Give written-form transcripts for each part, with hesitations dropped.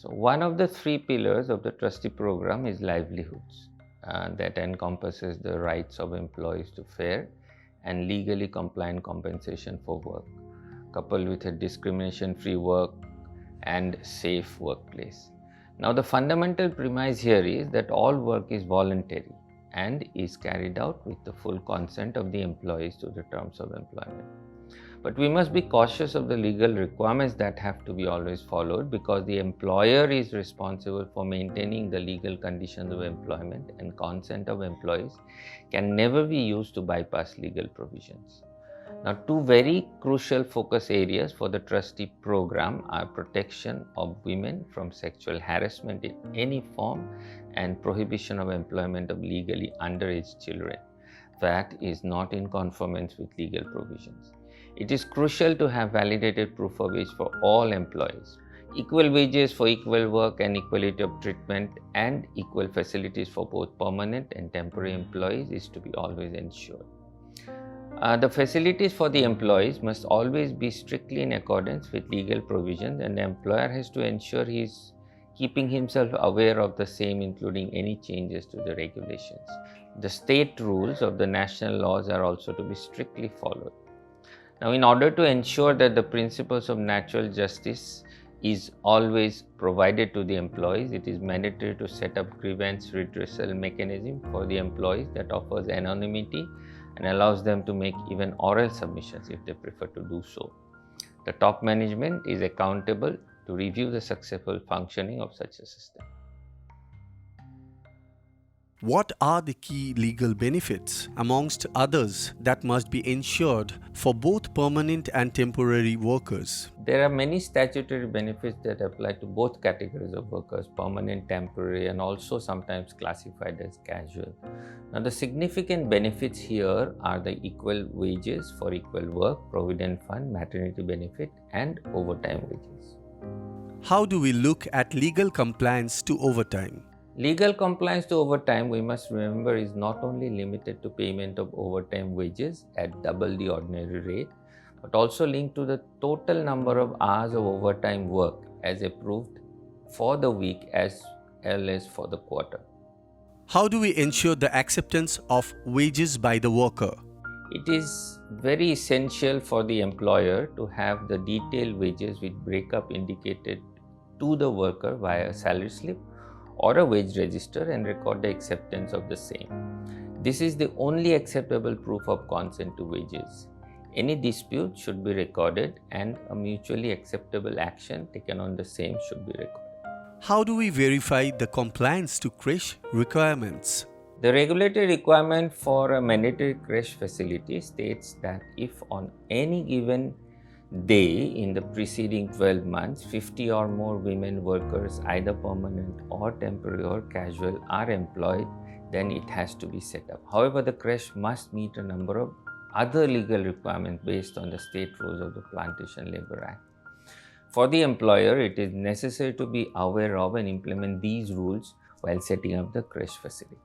So one of the three pillars of the trustee program is livelihoods, that encompasses the rights of employees to fair and legally compliant compensation for work, coupled with a discrimination-free work and safe workplace. Now, the fundamental premise here is that all work is voluntary and is carried out with the full consent of the employees to the terms of employment. But we must be cautious of the legal requirements that have to be always followed, because the employer is responsible for maintaining the legal conditions of employment, and consent of employees can never be used to bypass legal provisions. Now, two very crucial focus areas for the trustee program are protection of women from sexual harassment in any form and prohibition of employment of legally underage children that is not in conformance with legal provisions. It is crucial to have validated proof of wage for all employees. Equal wages for equal work and equality of treatment and equal facilities for both permanent and temporary employees is to be always ensured. The facilities for the employees must always be strictly in accordance with legal provisions, and the employer has to ensure he is keeping himself aware of the same, including any changes to the regulations. The state rules of the national laws are also to be strictly followed. Now, in order to ensure that the principles of natural justice is always provided to the employees, it is mandatory to set up grievance redressal mechanism for the employees that offers anonymity and allows them to make even oral submissions if they prefer to do so. The top management is accountable to review the successful functioning of such a system. What are the key legal benefits, amongst others, that must be ensured for both permanent and temporary workers? There are many statutory benefits that apply to both categories of workers, permanent, temporary, and also sometimes classified as casual. Now, the significant benefits here are the equal wages for equal work, provident fund, maternity benefit, and overtime wages. How do we look at legal compliance to overtime? Legal compliance to overtime, we must remember, is not only limited to payment of overtime wages at double the ordinary rate, but also linked to the total number of hours of overtime work as approved for the week as well as for the quarter. How do we ensure the acceptance of wages by the worker? It is very essential for the employer to have the detailed wages with breakup indicated to the worker via a salary slip or a wage register and record the acceptance of the same. This is the only acceptable proof of consent to wages. Any dispute should be recorded and a mutually acceptable action taken on the same should be recorded. How do we verify the compliance to creche requirements? The regulatory requirement for a mandatory creche facility states that if on any given day in the preceding 12 months, 50 or more women workers, either permanent or temporary or casual, are employed, then it has to be set up. However, the creche must meet a number of other legal requirements based on the state rules of the Plantation Labour Act. For the employer, it is necessary to be aware of and implement these rules while setting up the creche facility.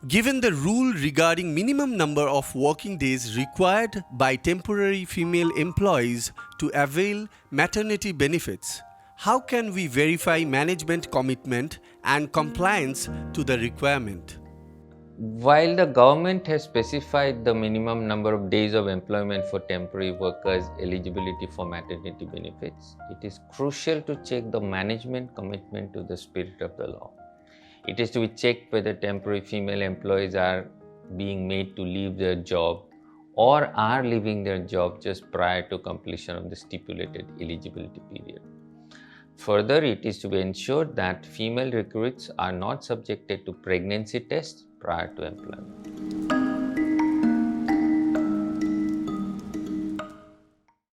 Given the rule regarding minimum number of working days required by temporary female employees to avail maternity benefits, how can we verify management commitment and compliance to the requirement? While the government has specified the minimum number of days of employment for temporary workers' eligibility for maternity benefits, it is crucial to check the management commitment to the spirit of the law. It is to be checked whether temporary female employees are being made to leave their job or are leaving their job just prior to completion of the stipulated eligibility period. Further, it is to be ensured that female recruits are not subjected to pregnancy tests prior to employment.